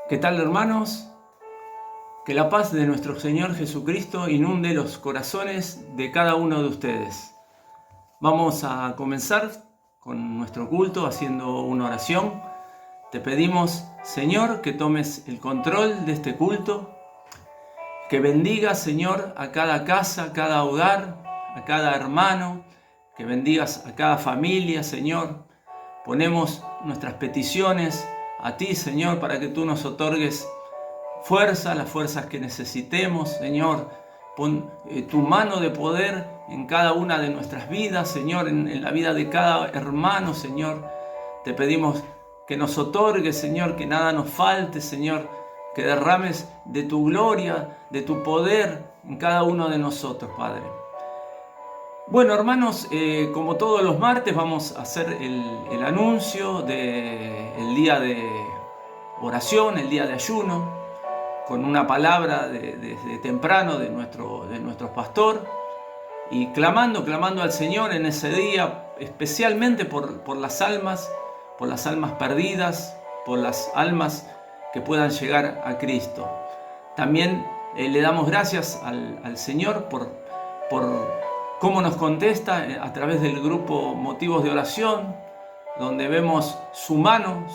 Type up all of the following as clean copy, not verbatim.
¿Qué tal, hermanos? Que la paz de nuestro Señor Jesucristo inunde los corazones de cada uno de ustedes. Vamos a comenzar con nuestro culto haciendo una oración. Te pedimos, Señor, que tomes el control de este culto, que bendigas, Señor, a cada casa, a cada hogar, a cada hermano, que bendigas a cada familia, Señor. Ponemos nuestras peticiones a ti, Señor, para que tú nos otorgues las fuerzas que necesitemos, Señor. Pon tu mano de poder en cada una de nuestras vidas, Señor, en la vida de cada hermano, Señor. Te pedimos que nos otorgues, Señor, que nada nos falte, Señor, que derrames de tu gloria, de tu poder en cada uno de nosotros, Padre. Bueno, hermanos, como todos los martes vamos a hacer el anuncio del día de oración, el día de ayuno, con una palabra desde temprano de nuestro pastor, y clamando al Señor en ese día, especialmente por las almas perdidas, por las almas que puedan llegar a Cristo. También le damos gracias al Señor por cómo nos contesta a través del grupo Motivos de Oración, donde vemos su mano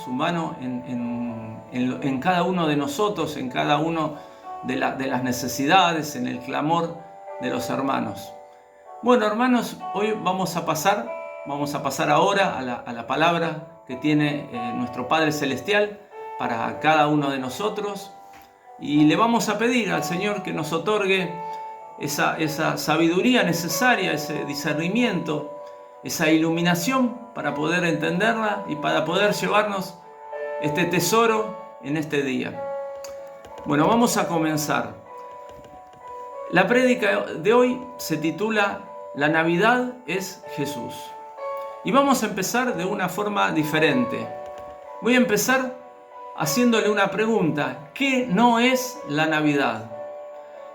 en cada uno de nosotros, en cada uno de las necesidades, en el clamor de los hermanos. Bueno, hermanos, hoy vamos a pasar ahora a la palabra que tiene nuestro Padre Celestial para cada uno de nosotros, y le vamos a pedir al Señor que nos otorgue esa sabiduría necesaria, ese discernimiento, esa iluminación para poder entenderla y para poder llevarnos este tesoro en este día. Bueno, vamos a comenzar. La prédica de hoy se titula La Navidad es Jesús. Y vamos a empezar de una forma diferente. Voy a empezar haciéndole una pregunta. ¿Qué no es la Navidad?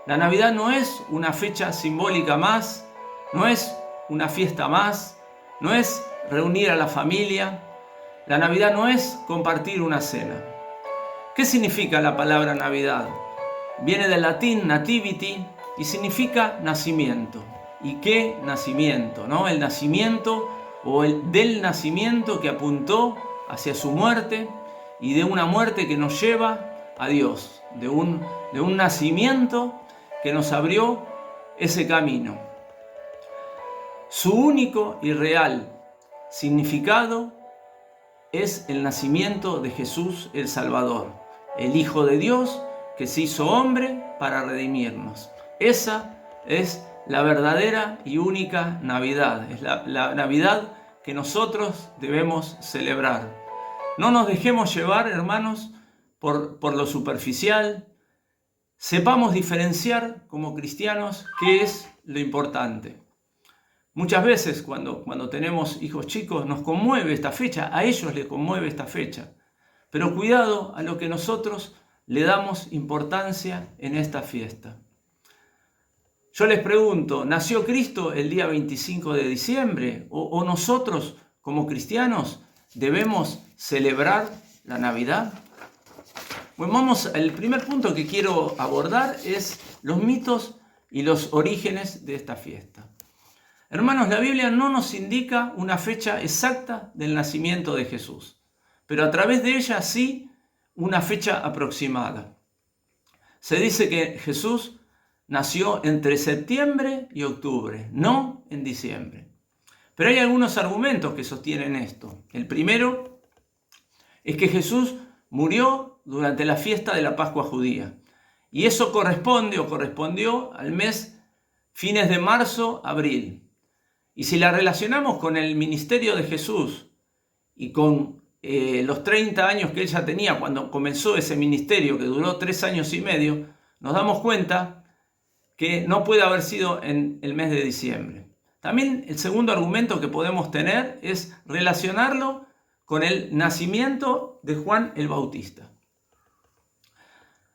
La Navidad no es una fecha simbólica más, no es una fiesta más, no es reunir a la familia. La Navidad no es compartir una cena. ¿Qué significa la palabra Navidad? Viene del latín nativity y significa nacimiento. ¿Y qué nacimiento? ¿No? El nacimiento o del nacimiento que apuntó hacia su muerte, y de una muerte que nos lleva a Dios, de un nacimiento que nos abrió ese camino. Su único y real significado es el nacimiento de Jesús el Salvador, el Hijo de Dios que se hizo hombre para redimirnos. Esa es la verdadera y única Navidad, es la Navidad que nosotros debemos celebrar. No nos dejemos llevar, hermanos, por lo superficial. Sepamos diferenciar como cristianos qué es lo importante. Muchas veces cuando tenemos hijos chicos nos conmueve esta fecha, a ellos les conmueve esta fecha. Pero cuidado a lo que nosotros le damos importancia en esta fiesta. Yo les pregunto, ¿nació Cristo el día 25 de diciembre? ¿O nosotros como cristianos debemos celebrar la Navidad? Bueno, el primer punto que quiero abordar es los mitos y los orígenes de esta fiesta. Hermanos, la Biblia no nos indica una fecha exacta del nacimiento de Jesús, pero a través de ella sí una fecha aproximada. Se dice que Jesús nació entre septiembre y octubre, no en diciembre. Pero hay algunos argumentos que sostienen esto. El primero es que Jesús murió durante la fiesta de la Pascua judía, y eso correspondió al mes fines de marzo, abril. Y si la relacionamos con el ministerio de Jesús y con los 30 años que él ya tenía cuando comenzó ese ministerio, que duró 3 años y medio, nos damos cuenta que no puede haber sido en el mes de diciembre. También el segundo argumento que podemos tener es relacionarlo con el nacimiento de Juan el Bautista.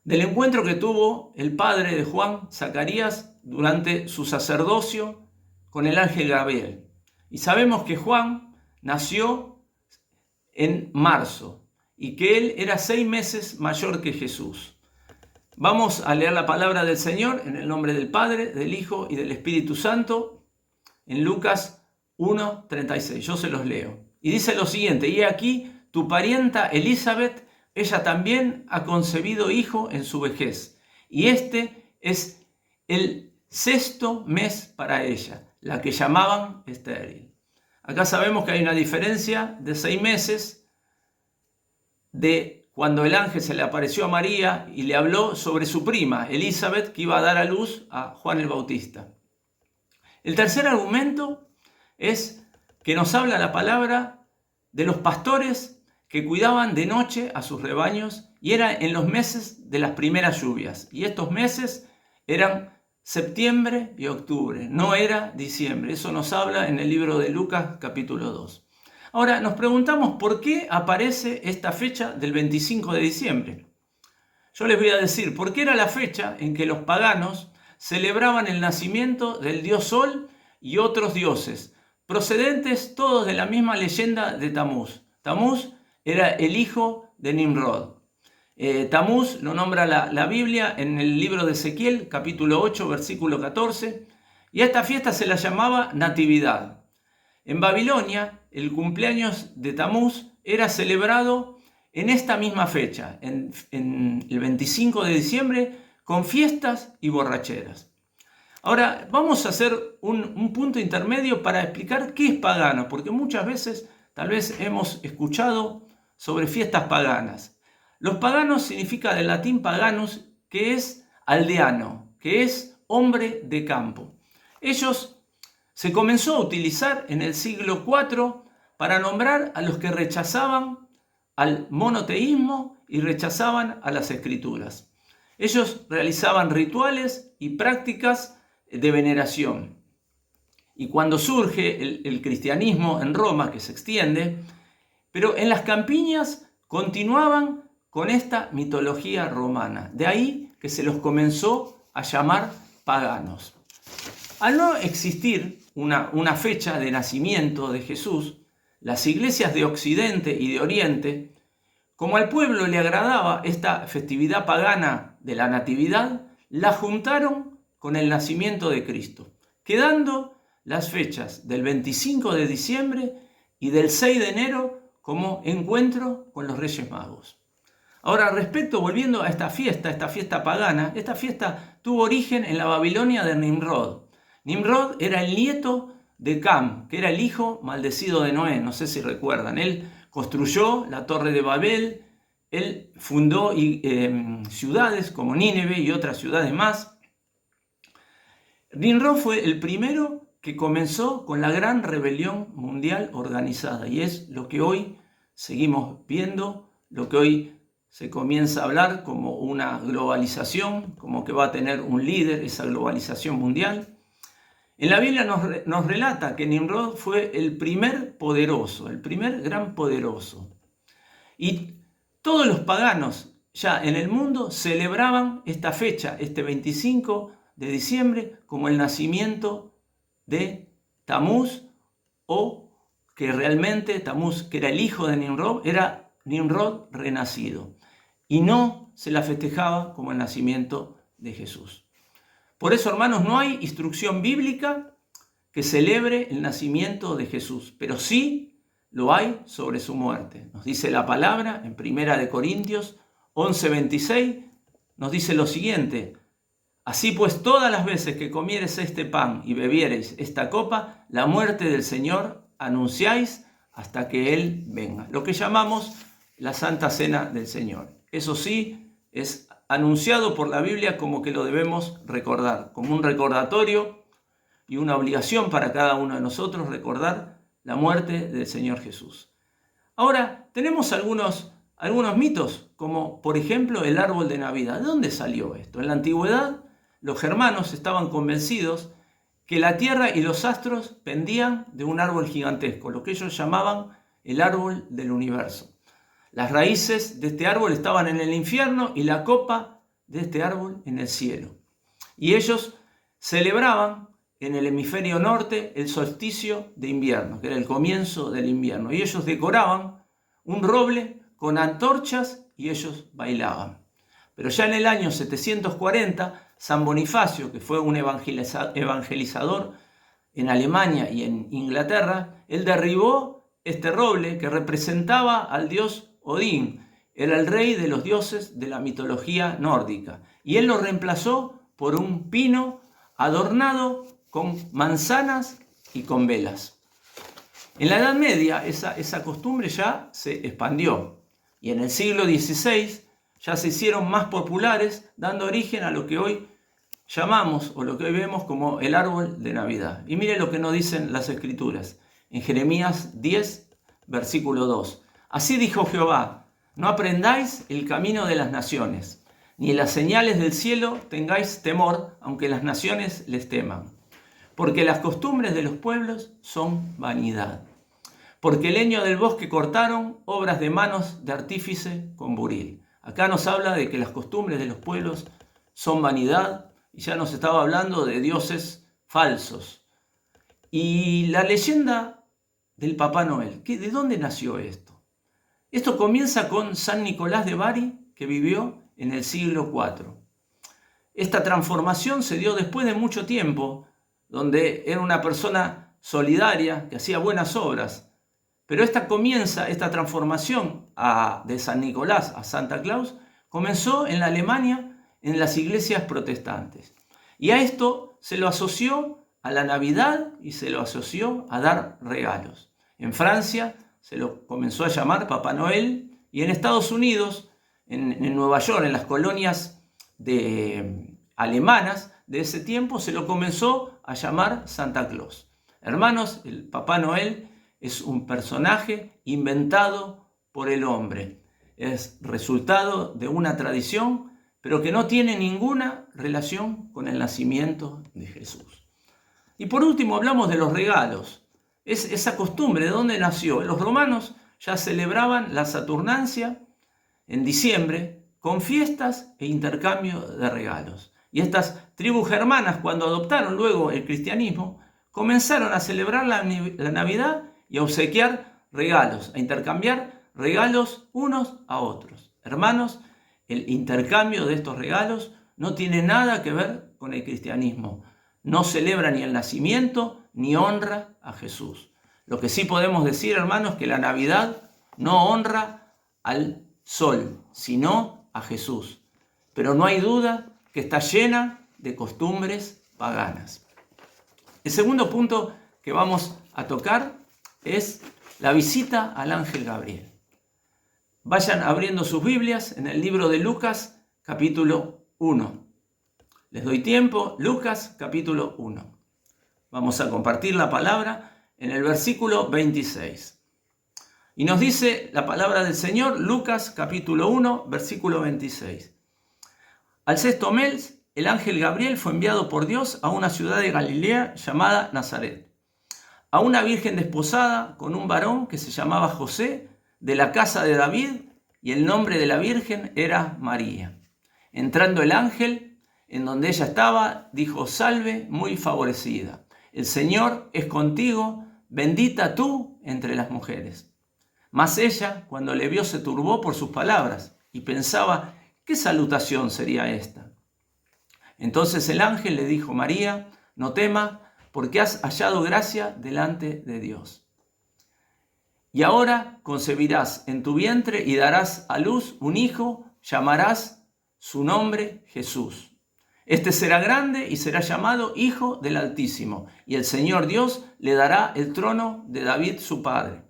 Del encuentro que tuvo el padre de Juan, Zacarías, durante su sacerdocio con el ángel Gabriel. Y sabemos que Juan nació en marzo y que él era 6 meses mayor que Jesús. Vamos a leer la palabra del Señor en el nombre del Padre, del Hijo y del Espíritu Santo en Lucas 1:36. Yo se los leo. Y dice lo siguiente: y aquí tu parienta Elizabeth, ella también ha concebido hijo en su vejez, y este es el 6.º mes para ella, la que llamaban estéril. Acá sabemos que hay una diferencia de 6 meses de cuando el ángel se le apareció a María y le habló sobre su prima, Elizabeth, que iba a dar a luz a Juan el Bautista. El tercer argumento es que nos habla la palabra de los pastores que cuidaban de noche a sus rebaños, y era en los meses de las primeras lluvias. Y estos meses eran septiembre y octubre, no era diciembre. Eso nos habla en el libro de Lucas capítulo 2. Ahora nos preguntamos por qué aparece esta fecha del 25 de diciembre. Yo les voy a decir, porque era la fecha en que los paganos celebraban el nacimiento del dios Sol y otros dioses, procedentes todos de la misma leyenda de Tamuz. Tamuz era el hijo de Nimrod. Tamuz lo nombra la Biblia en el libro de Ezequiel, capítulo 8, versículo 14, y a esta fiesta se la llamaba Natividad. En Babilonia, el cumpleaños de Tamuz era celebrado en esta misma fecha, en el 25 de diciembre, con fiestas y borracheras. Ahora, vamos a hacer un punto intermedio para explicar qué es pagano, porque muchas veces tal vez hemos escuchado sobre fiestas paganas. Los paganos significa del latín paganus, que es aldeano, que es hombre de campo. Ellos se comenzó a utilizar en el siglo IV para nombrar a los que rechazaban al monoteísmo y rechazaban a las escrituras. Ellos realizaban rituales y prácticas de veneración. Y cuando surge el cristianismo en Roma, que se extiende, pero en las campiñas continuaban con esta mitología romana. De ahí que se los comenzó a llamar paganos. Al no existir una fecha de nacimiento de Jesús, las iglesias de Occidente y de Oriente, como al pueblo le agradaba esta festividad pagana de la Natividad, la juntaron con el nacimiento de Cristo, quedando las fechas del 25 de diciembre y del 6 de enero como encuentro con los Reyes Magos. Ahora, volviendo a esta fiesta pagana, esta fiesta tuvo origen en la Babilonia de Nimrod. Nimrod era el nieto de Cam, que era el hijo maldecido de Noé, no sé si recuerdan. Él construyó la Torre de Babel, él fundó ciudades como Nínive y otras ciudades más. Nimrod fue el primero que comenzó con la gran rebelión mundial organizada, y es lo que hoy seguimos viendo, lo que hoy se comienza a hablar como una globalización, como que va a tener un líder esa globalización mundial. En la Biblia nos relata que Nimrod fue el primer poderoso, el primer gran poderoso. Y todos los paganos ya en el mundo celebraban esta fecha, este 25 de diciembre, como el nacimiento de Tamuz, o que realmente Tamuz, que era el hijo de Nimrod, era Nimrod renacido. Y no se la festejaba como el nacimiento de Jesús. Por eso, hermanos, no hay instrucción bíblica que celebre el nacimiento de Jesús, pero sí lo hay sobre su muerte. Nos dice la palabra en 1 Corintios 11:26, nos dice lo siguiente: así pues, todas las veces que comiereis este pan y bebiereis esta copa, la muerte del Señor anunciáis hasta que Él venga. Lo que llamamos la Santa Cena del Señor. Eso sí, es anunciado por la Biblia como que lo debemos recordar, como un recordatorio y una obligación para cada uno de nosotros recordar la muerte del Señor Jesús. Ahora, tenemos algunos mitos, como por ejemplo el árbol de Navidad. ¿De dónde salió esto? En la antigüedad, los germanos estaban convencidos que la tierra y los astros pendían de un árbol gigantesco, lo que ellos llamaban el árbol del universo. Las raíces de este árbol estaban en el infierno y la copa de este árbol en el cielo. Y ellos celebraban en el hemisferio norte el solsticio de invierno, que era el comienzo del invierno. Y ellos decoraban un roble con antorchas y ellos bailaban. Pero ya en el año 740, San Bonifacio, que fue un evangelizador en Alemania y en Inglaterra, él derribó este roble que representaba al dios Odín. Era el rey de los dioses de la mitología nórdica. Y él lo reemplazó por un pino adornado con manzanas y con velas. En la Edad Media esa costumbre ya se expandió. Y en el siglo XVI ya se hicieron más populares, dando origen a lo que hoy llamamos o lo que hoy vemos como el árbol de Navidad. Y mire lo que nos dicen las Escrituras. En Jeremías 10, versículo 2. Así dijo Jehová, no aprendáis el camino de las naciones, ni las señales del cielo tengáis temor, aunque las naciones les teman. Porque las costumbres de los pueblos son vanidad. Porque el leño del bosque cortaron, obras de manos de artífice con buril. Acá nos habla de que las costumbres de los pueblos son vanidad, y ya nos estaba hablando de dioses falsos. Y la leyenda del Papá Noel, ¿de dónde nació esto? Esto comienza con San Nicolás de Bari, que vivió en el siglo IV. Esta transformación se dio después de mucho tiempo, donde era una persona solidaria, que hacía buenas obras. Pero esta transformación de San Nicolás a Santa Claus, comenzó en la Alemania, en las iglesias protestantes. Y a esto se lo asoció a la Navidad y se lo asoció a dar regalos. En Francia se lo comenzó a llamar Papá Noel, y en Estados Unidos, en Nueva York, en las colonias alemanas de ese tiempo, se lo comenzó a llamar Santa Claus. Hermanos, el Papá Noel es un personaje inventado por el hombre. Es resultado de una tradición, pero que no tiene ninguna relación con el nacimiento de Jesús. Y por último hablamos de los regalos. Es esa costumbre, ¿de dónde nació? Los romanos ya celebraban la Saturnancia en diciembre con fiestas e intercambio de regalos. Y estas tribus germanas, cuando adoptaron luego el cristianismo, comenzaron a celebrar la Navidad y a obsequiar regalos, a intercambiar regalos unos a otros. Hermanos, el intercambio de estos regalos no tiene nada que ver con el cristianismo. No celebra ni el nacimiento ni honra a Jesús. Lo que sí podemos decir, hermanos, que la Navidad no honra al sol, sino a Jesús. Pero no hay duda que está llena de costumbres paganas. El segundo punto que vamos a tocar es la visita al ángel Gabriel. Vayan abriendo sus Biblias en el libro de Lucas, capítulo 1. Les doy tiempo, Lucas, capítulo 1. Vamos a compartir la palabra en el versículo 26. Y nos dice la palabra del Señor, Lucas, capítulo 1, versículo 26. Al sexto mes, el ángel Gabriel fue enviado por Dios a una ciudad de Galilea llamada Nazaret, a una virgen desposada con un varón que se llamaba José, de la casa de David, y el nombre de la virgen era María. Entrando el ángel, en donde ella estaba, dijo: salve, muy favorecida, el Señor es contigo, bendita tú entre las mujeres. Mas ella, cuando le vio, se turbó por sus palabras, y pensaba: ¿qué salutación sería esta? Entonces el ángel le dijo: María, no temas, porque has hallado gracia delante de Dios. Y ahora concebirás en tu vientre y darás a luz un hijo, llamarás su nombre Jesús. Este será grande y será llamado Hijo del Altísimo, y el Señor Dios le dará el trono de David su padre,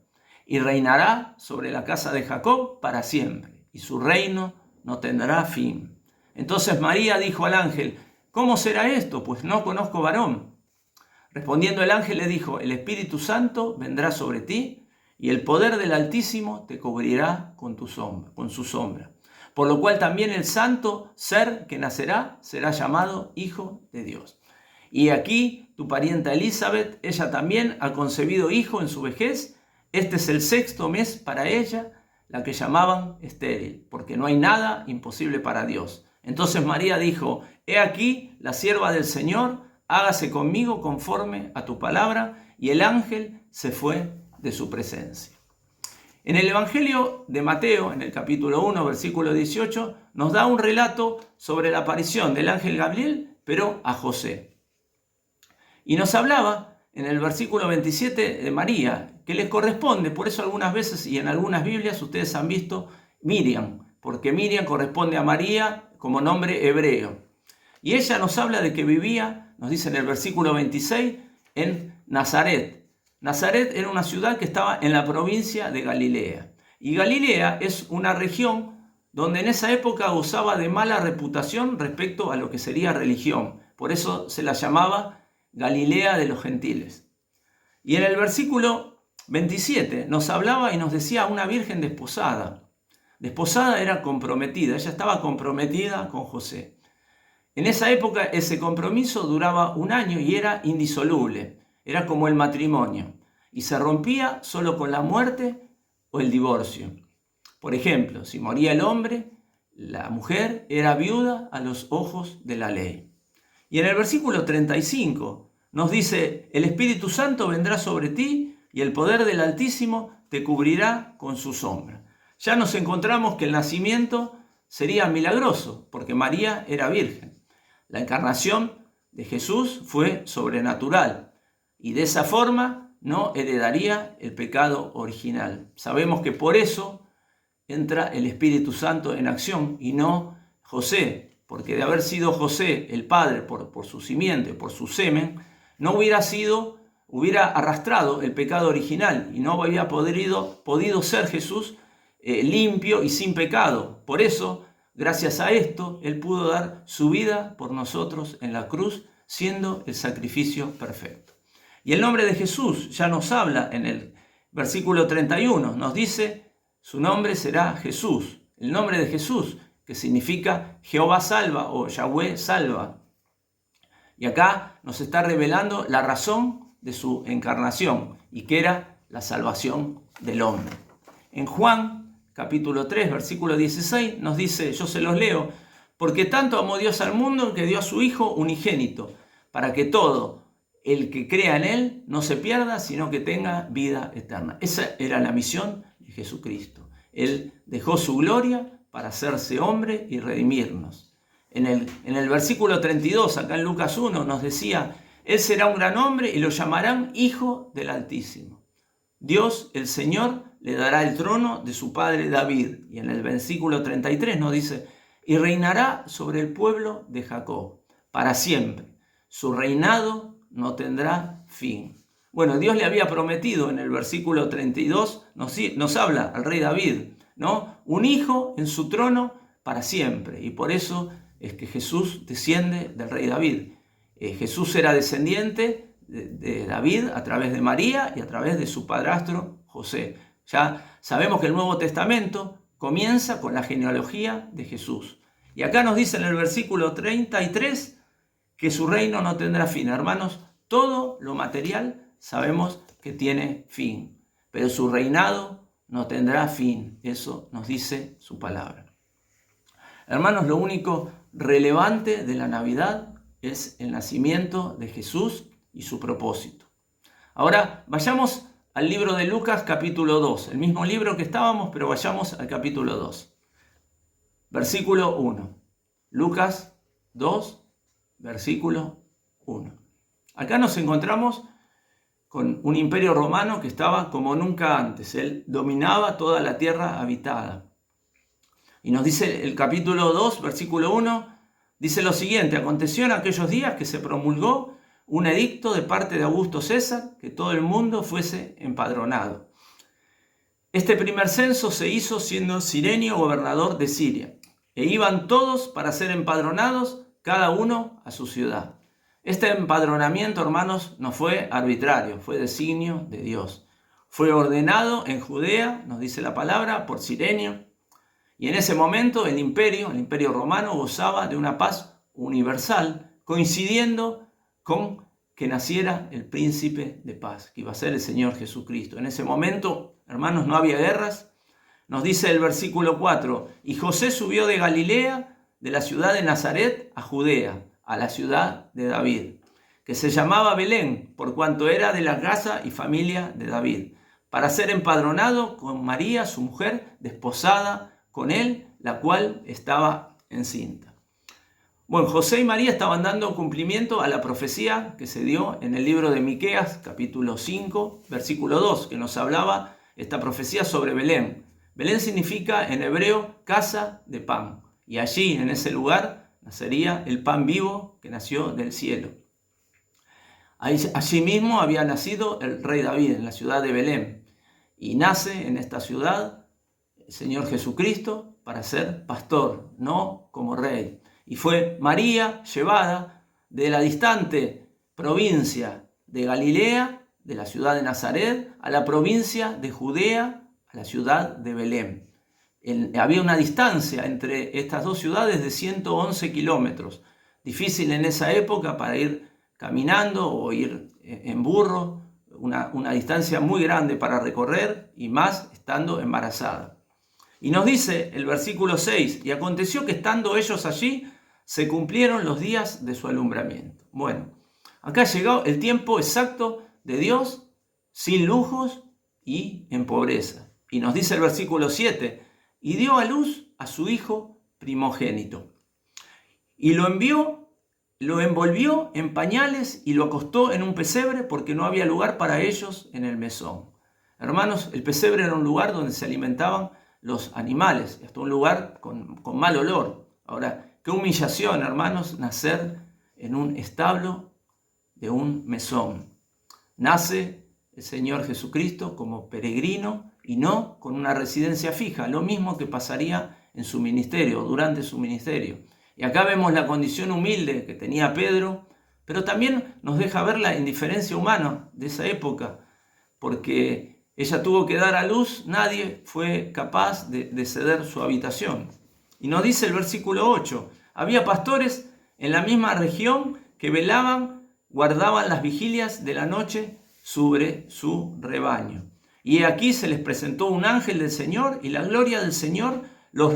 y reinará sobre la casa de Jacob para siempre, y su reino no tendrá fin. Entonces María dijo al ángel: ¿cómo será esto? Pues no conozco varón. Respondiendo el ángel le dijo: el Espíritu Santo vendrá sobre ti, y el poder del Altísimo te cubrirá con su sombra. Por lo cual también el santo ser que nacerá será llamado Hijo de Dios. Y aquí tu parienta Elizabeth, ella también ha concebido hijo en su vejez. Este es el sexto mes para ella, la que llamaban estéril, porque no hay nada imposible para Dios. Entonces María dijo: he aquí la sierva del Señor, hágase conmigo conforme a tu palabra. Y el ángel se fue de su presencia. En el Evangelio de Mateo, en el capítulo 1, versículo 18, nos da un relato sobre la aparición del ángel Gabriel, pero a José. Y nos hablaba en el versículo 27 de María, que les corresponde, por eso algunas veces y en algunas Biblias ustedes han visto Miriam, porque Miriam corresponde a María como nombre hebreo. Y ella nos habla de que vivía, nos dice en el versículo 26, en Nazaret. Nazaret era una ciudad que estaba en la provincia de Galilea. Y Galilea es una región donde en esa época gozaba de mala reputación respecto a lo que sería religión. Por eso se la llamaba Galilea de los gentiles. Y en el versículo 27 nos hablaba y nos decía una virgen desposada. Desposada era comprometida, ella estaba comprometida con José. En esa época ese compromiso duraba un año y era indisoluble, era como el matrimonio, y se rompía solo con la muerte o el divorcio. Por ejemplo, si moría el hombre, la mujer era viuda a los ojos de la ley. Y en el versículo 35 nos dice, el Espíritu Santo vendrá sobre ti y el poder del Altísimo te cubrirá con su sombra. Ya nos encontramos que el nacimiento sería milagroso, porque María era virgen. La encarnación de Jesús fue sobrenatural y de esa forma no heredaría el pecado original. Sabemos que por eso entra el Espíritu Santo en acción y no José, porque de haber sido José el padre por su simiente, por su semen, no hubiera arrastrado el pecado original y no había podido ser Jesús limpio y sin pecado. Por eso, gracias a esto, Él pudo dar su vida por nosotros en la cruz, siendo el sacrificio perfecto. Y el nombre de Jesús ya nos habla en el versículo 31, nos dice, su nombre será Jesús. El nombre de Jesús, que significa Jehová salva o Yahweh salva. Y acá nos está revelando la razón de su encarnación y que era la salvación del hombre. En Juan capítulo 3, versículo 16 nos dice, yo se los leo, porque tanto amó Dios al mundo que dio a su Hijo unigénito, para que todo el que crea en Él no se pierda, sino que tenga vida eterna. Esa era la misión de Jesucristo. Él dejó su gloria para hacerse hombre y redimirnos. En el versículo 32, acá en Lucas 1, nos decía, Él será un gran hombre y lo llamarán Hijo del Altísimo. Dios, el Señor, le dará el trono de su padre David. Y en el versículo 33 nos dice, y reinará sobre el pueblo de Jacob para siempre. Su reinado no tendrá fin. Bueno, Dios le había prometido en el versículo 32, nos habla al rey David, ¿no? Un hijo en su trono para siempre. Y por eso es que Jesús desciende del rey David. Jesús era descendiente de David a través de María y a través de su padrastro José. Ya sabemos que el Nuevo Testamento comienza con la genealogía de Jesús. Y acá nos dice en el versículo 33 que su reino no tendrá fin. Hermanos, todo lo material sabemos que tiene fin, pero su reinado no tendrá fin. Eso nos dice su palabra. Hermanos, lo único relevante de la Navidad es el nacimiento de Jesús y su propósito. Ahora vayamos al libro de Lucas capítulo 2, el mismo libro que estábamos, pero vayamos al capítulo 2. Versículo 1. Lucas 2, versículo 1. Acá nos encontramos con un imperio romano que estaba como nunca antes. Él dominaba toda la tierra habitada. Y nos dice el capítulo 2, versículo 1, dice lo siguiente, aconteció en aquellos días que se promulgó un edicto de parte de Augusto César que todo el mundo fuese empadronado. Este primer censo se hizo siendo Cirenio gobernador de Siria, e iban todos para ser empadronados, cada uno a su ciudad. Este empadronamiento, hermanos, no fue arbitrario, fue designio de Dios. Fue ordenado en Judea, nos dice la palabra, por Cirenio, y en ese momento el imperio romano gozaba de una paz universal, coincidiendo con que naciera el príncipe de paz, que iba a ser el Señor Jesucristo. En ese momento, hermanos, no había guerras. Nos dice el versículo 4, y José subió de Galilea, de la ciudad de Nazaret, a Judea, a la ciudad de David, que se llamaba Belén, por cuanto era de la casa y familia de David, para ser empadronado con María, su mujer, desposada con él, la cual estaba encinta. Bueno, José y María estaban dando cumplimiento a la profecía que se dio en el libro de Miqueas, capítulo 5, versículo 2, que nos hablaba esta profecía sobre Belén. Belén significa en hebreo casa de pan, y allí, en ese lugar, nacería el pan vivo que nació del cielo. Allí mismo había nacido el rey David, en la ciudad de Belén, y nace en esta ciudad el Señor Jesucristo para ser pastor, no como rey. Y fue María llevada de la distante provincia de Galilea, de la ciudad de Nazaret, a la provincia de Judea, a la ciudad de Belén. Había una distancia entre estas dos ciudades de 111 kilómetros. Difícil en esa época para ir caminando o ir en burro, una distancia muy grande para recorrer y más estando embarazada. Y nos dice el versículo 6, y aconteció que estando ellos allí, se cumplieron los días de su alumbramiento. Bueno, acá llegó el tiempo exacto de Dios, sin lujos y en pobreza. Y nos dice el versículo 7, y dio a luz a su hijo primogénito. Y lo envolvió en pañales y lo acostó en un pesebre porque no había lugar para ellos en el mesón. Hermanos, el pesebre era un lugar donde se alimentaban los animales, hasta un lugar con mal olor. Ahora, qué humillación, hermanos, nacer en un establo de un mesón. Nace el Señor Jesucristo como peregrino y no con una residencia fija, lo mismo que pasaría en su ministerio, durante su ministerio. Y acá vemos la condición humilde que tenía Pedro, pero también nos deja ver la indiferencia humana de esa época, porque ella tuvo que dar a luz, nadie fue capaz de ceder su habitación. Y nos dice el versículo 8, había pastores en la misma región que velaban, guardaban las vigilias de la noche sobre su rebaño. Y aquí se les presentó un ángel del Señor y la gloria del Señor los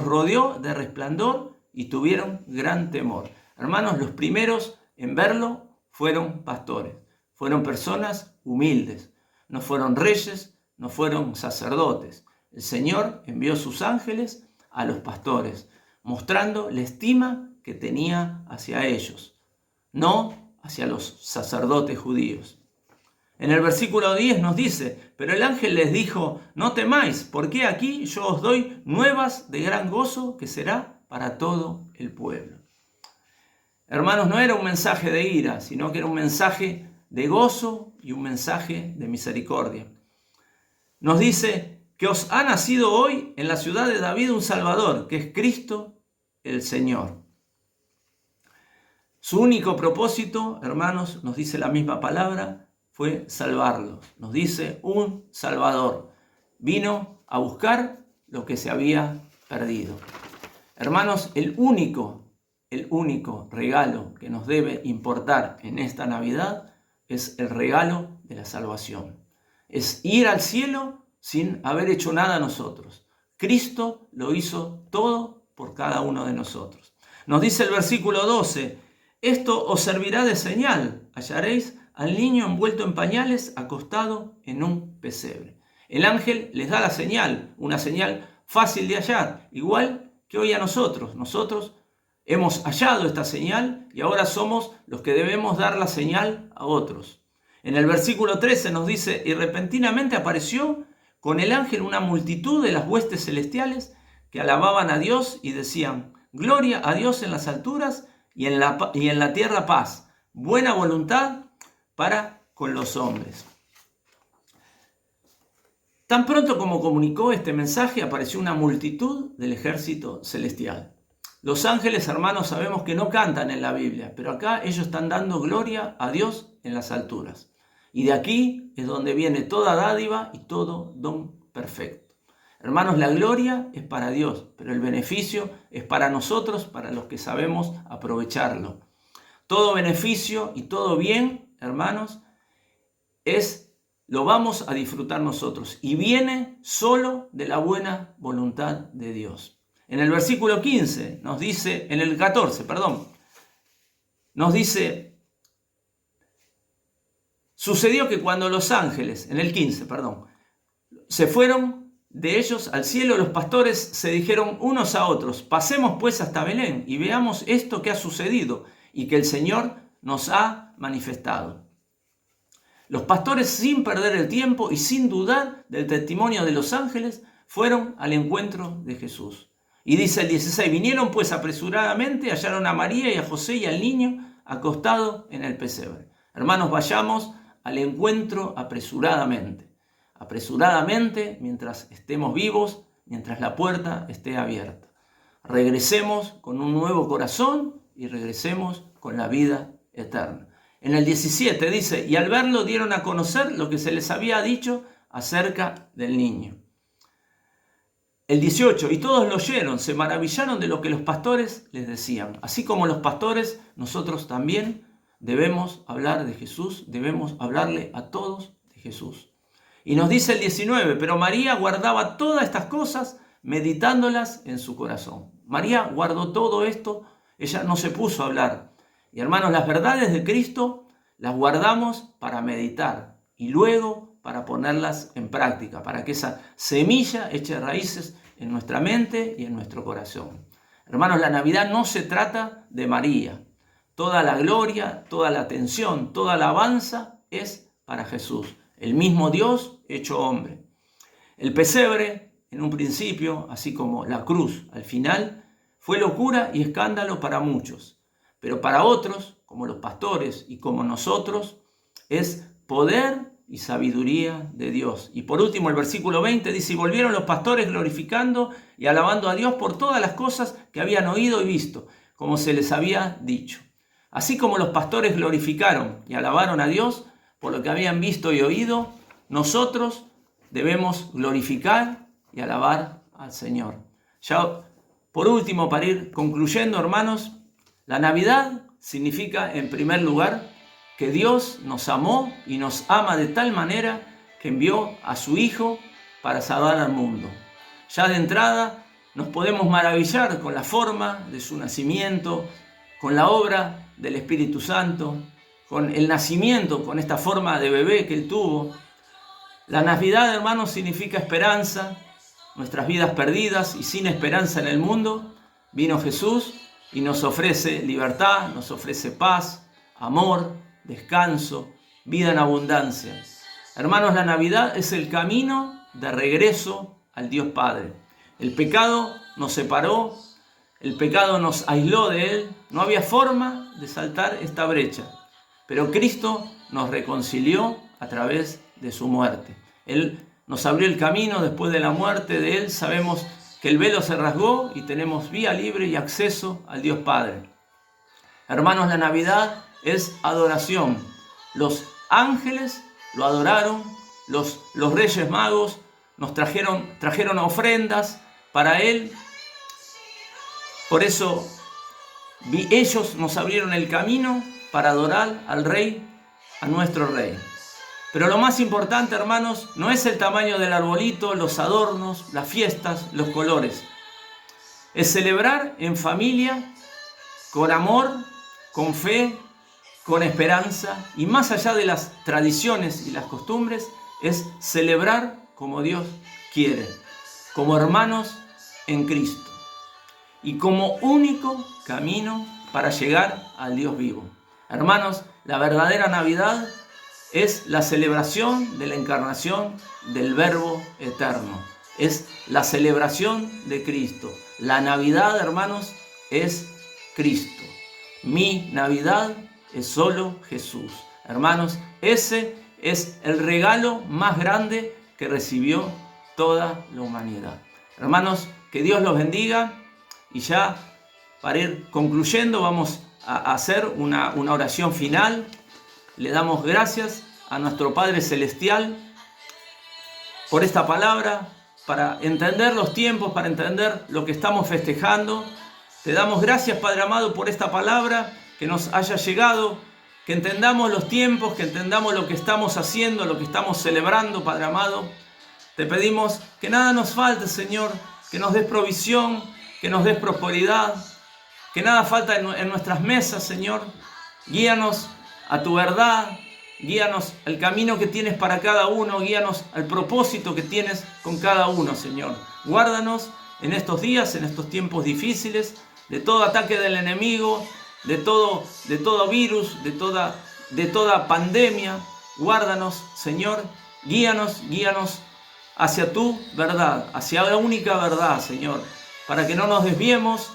rodeó de resplandor y tuvieron gran temor. Hermanos, los primeros en verlo fueron pastores, fueron personas humildes, no fueron reyes, no fueron sacerdotes. El Señor envió sus ángeles a los pastores, mostrando la estima que tenía hacia ellos, no hacia los sacerdotes judíos. En el versículo 10 nos dice, pero el ángel les dijo, no temáis, porque aquí yo os doy nuevas de gran gozo que será para todo el pueblo. Hermanos, no era un mensaje de ira, sino que era un mensaje de gozo y un mensaje de misericordia. Nos dice que os ha nacido hoy en la ciudad de David un Salvador, que es Cristo el Señor. Su único propósito, hermanos, nos dice la misma palabra, fue salvarlos. Nos dice un Salvador. Vino a buscar lo que se había perdido. Hermanos, el único regalo que nos debe importar en esta Navidad es el regalo de la salvación. Es ir al cielo sin haber hecho nada nosotros. Cristo lo hizo todo por cada uno de nosotros. Nos dice el versículo 12, esto os servirá de señal, hallaréis al niño envuelto en pañales, acostado en un pesebre. El ángel les da la señal, una señal fácil de hallar, igual que hoy a nosotros. Nosotros hemos hallado esta señal y ahora somos los que debemos dar la señal a otros. En el versículo 13 nos dice, y repentinamente apareció con el ángel una multitud de las huestes celestiales que alababan a Dios y decían, gloria a Dios en las alturas y en la tierra paz, buena voluntad para con los hombres. Tan pronto como comunicó este mensaje, apareció una multitud del ejército celestial. Los ángeles, hermanos, sabemos que no cantan en la Biblia, pero acá ellos están dando gloria a Dios en las alturas. Y de aquí es donde viene toda dádiva y todo don perfecto. Hermanos, la gloria es para Dios, pero el beneficio es para nosotros, para los que sabemos aprovecharlo. Todo beneficio y todo bien, hermanos, lo vamos a disfrutar nosotros y viene solo de la buena voluntad de Dios. En el versículo 15 nos dice, en el 14, nos dice, sucedió que cuando los ángeles, en el 15, se fueron de ellos al cielo. Los pastores se dijeron unos a otros: pasemos pues hasta Belén y veamos esto que ha sucedido y que el Señor nos ha manifestado. Los pastores, sin perder el tiempo y sin dudar del testimonio de los ángeles, fueron al encuentro de Jesús. Y dice el 16: vinieron pues apresuradamente, hallaron a María y a José y al niño acostado en el pesebre. Hermanos, vayamos al encuentro apresuradamente. Apresuradamente, mientras estemos vivos, mientras la puerta esté abierta. Regresemos con un nuevo corazón y regresemos con la vida eterna. En el 17 dice: y al verlo dieron a conocer lo que se les había dicho acerca del niño. El 18: y todos lo oyeron, se maravillaron de lo que los pastores les decían. Así como los pastores, nosotros también debemos hablar de Jesús, debemos hablarle a todos de Jesús. Y nos dice el 19: pero María guardaba todas estas cosas, meditándolas en su corazón. María guardó todo esto, ella no se puso a hablar. Y hermanos, las verdades de Cristo las guardamos para meditar y luego para ponerlas en práctica, para que esa semilla eche raíces en nuestra mente y en nuestro corazón. Hermanos, la Navidad no se trata de María. Toda la gloria, toda la atención, toda la alabanza es para Jesús, el mismo Dios hecho hombre. El pesebre, en un principio, así como la cruz al final, fue locura y escándalo para muchos. Pero para otros, como los pastores y como nosotros, es poder y sabiduría de Dios. Y por último, el versículo 20 dice: y volvieron los pastores glorificando y alabando a Dios por todas las cosas que habían oído y visto, como se les había dicho. Así como los pastores glorificaron y alabaron a Dios por lo que habían visto y oído, nosotros debemos glorificar y alabar al Señor. Ya por último, para ir concluyendo, hermanos, la Navidad significa, en primer lugar, que Dios nos amó y nos ama de tal manera que envió a su Hijo para salvar al mundo. Ya de entrada nos podemos maravillar con la forma de su nacimiento, con la obra del Espíritu Santo, con el nacimiento, con esta forma de bebé que Él tuvo. La Navidad, hermanos, significa esperanza. Nuestras vidas perdidas y sin esperanza en el mundo, vino Jesús y nos ofrece libertad, nos ofrece paz, amor, descanso, vida en abundancia. Hermanos, la Navidad es el camino de regreso al Dios Padre. El pecado nos separó, el pecado nos aisló de Él, no había forma de saltar esta brecha, pero Cristo nos reconcilió a través de su muerte. Él nos abrió el camino después de la muerte de Él, sabemos que el velo se rasgó y tenemos vía libre y acceso al Dios Padre. Hermanos, la Navidad es adoración. Los ángeles lo adoraron, los reyes magos nos trajeron ofrendas para Él. Por eso ellos nos abrieron el camino para adorar al Rey, a nuestro Rey. Pero lo más importante, hermanos, no es el tamaño del arbolito, los adornos, las fiestas, los colores. Es celebrar en familia, con amor, con fe, con esperanza, y más allá de las tradiciones y las costumbres, es celebrar como Dios quiere, como hermanos en Cristo, y como único camino para llegar al Dios vivo. Hermanos, la verdadera Navidad es la celebración de la encarnación del Verbo eterno. Es la celebración de Cristo. La Navidad, hermanos, es Cristo. Mi Navidad es solo Jesús. Hermanos, ese es el regalo más grande que recibió toda la humanidad. Hermanos, que Dios los bendiga. Y ya para ir concluyendo, vamos a hacer una oración final. Le damos gracias a nuestro Padre Celestial por esta palabra, para entender los tiempos, para entender lo que estamos festejando. Te damos gracias, Padre amado, por esta palabra que nos haya llegado, que entendamos los tiempos, que entendamos lo que estamos haciendo, lo que estamos celebrando, Padre amado. Te pedimos que nada nos falte, Señor, que nos des provisión, que nos des prosperidad, que nada falta en nuestras mesas, Señor. Guíanos a tu verdad, Guíanos al camino que tienes para cada uno, guíanos al propósito que tienes con cada uno, Señor. Guárdanos en estos días, en estos tiempos difíciles, de todo ataque del enemigo, de todo virus, de toda pandemia. Guárdanos, Señor, guíanos hacia tu verdad, hacia la única verdad, Señor, para que no nos desviemos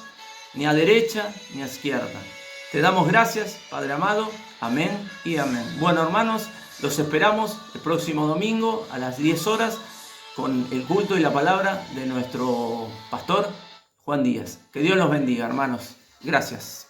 ni a derecha ni a izquierda. Te damos gracias, Padre amado. Amén y amén. Bueno, hermanos, los esperamos el próximo domingo a las 10 horas con el culto y la palabra de nuestro pastor Juan Díaz. Que Dios los bendiga, hermanos. Gracias.